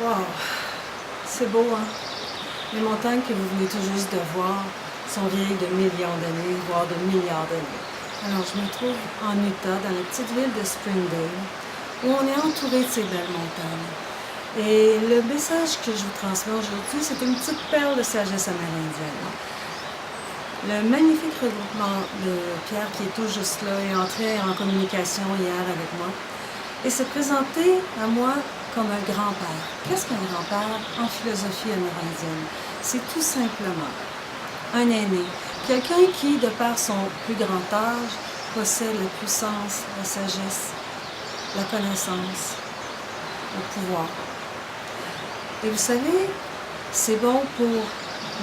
Wow! C'est beau, hein? Les montagnes que vous venez tout juste de voir sont vieilles de millions d'années, voire de milliards d'années. Alors, je me trouve en Utah, dans la petite ville de Springdale, où on est entouré de ces belles montagnes. Et le message que je vous transmets aujourd'hui, c'est une petite perle de sagesse amérindienne. Le magnifique regroupement de Pierre, qui est tout juste là, est entré en communication hier avec moi et s'est présenté à moi comme un grand-père. Qu'est-ce qu'un grand-père en philosophie amérindienne? C'est tout simplement un aîné, quelqu'un qui, de par son plus grand âge, possède la puissance, la sagesse, la connaissance, le pouvoir. Et vous savez, c'est bon pour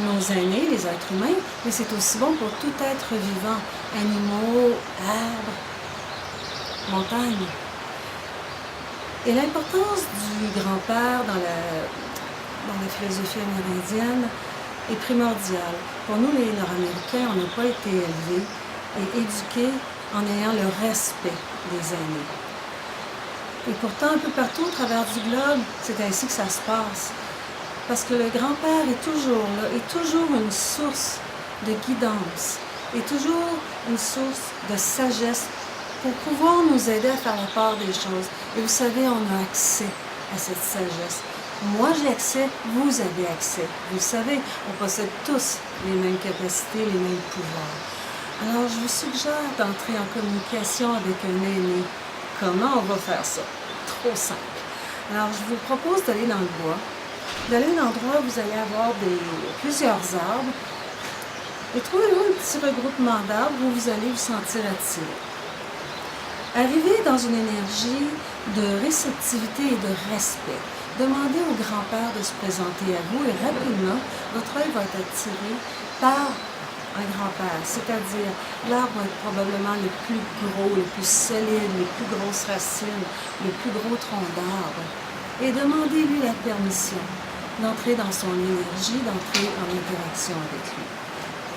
nos aînés, les êtres humains, mais c'est aussi bon pour tout être vivant, animaux, arbres, montagnes. Et l'importance du grand-père dans la philosophie amérindienne est primordiale. Pour nous, les Nord-Américains, on n'a pas été élevés et éduqués en ayant le respect des aînés. Et pourtant, un peu partout au travers du globe, c'est ainsi que ça se passe. Parce que le grand-père est toujours là, est toujours une source de guidance, est toujours une source de sagesse pour pouvoir nous aider à faire la part des choses. Et vous savez, on a accès à cette sagesse. Moi, j'ai accès, vous avez accès. Vous le savez, on possède tous les mêmes capacités, les mêmes pouvoirs. Alors, je vous suggère d'entrer en communication avec un aîné. Comment on va faire ça? Trop simple. Alors, je vous propose d'aller dans le bois, d'aller à un endroit où vous allez avoir plusieurs arbres, et trouvez-vous un petit regroupement d'arbres où vous allez vous sentir attiré. Arrivez dans une énergie de réceptivité et de respect. Demandez au grand-père de se présenter à vous et rapidement, votre œil va être attiré par un grand-père, c'est-à-dire l'arbre va être probablement le plus gros, le plus solide, les plus grosses racines, le plus gros tronc d'arbre. Et demandez-lui la permission d'entrer dans son énergie, d'entrer en interaction avec lui.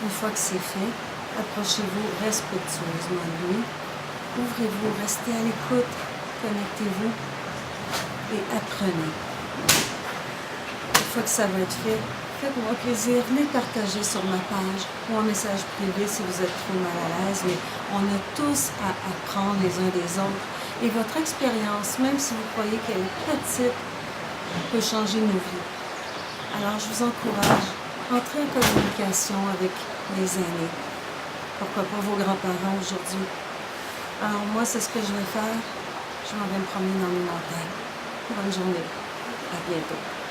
Une fois que c'est fait, approchez-vous respectueusement de lui. Ouvrez-vous, restez à l'écoute, connectez-vous et apprenez. Une fois que ça va être fait, faites-moi plaisir, venez partager sur ma page ou en message privé si vous êtes trop mal à l'aise, mais on a tous à apprendre les uns des autres. Et votre expérience, même si vous croyez qu'elle est petite, peut changer nos vies. Alors je vous encourage, entrez en communication avec les aînés. Pourquoi pas vos grands-parents aujourd'hui? Alors moi, c'est ce que je vais faire. Je m'en vais me promener dans les montagnes. Bonne journée. À bientôt.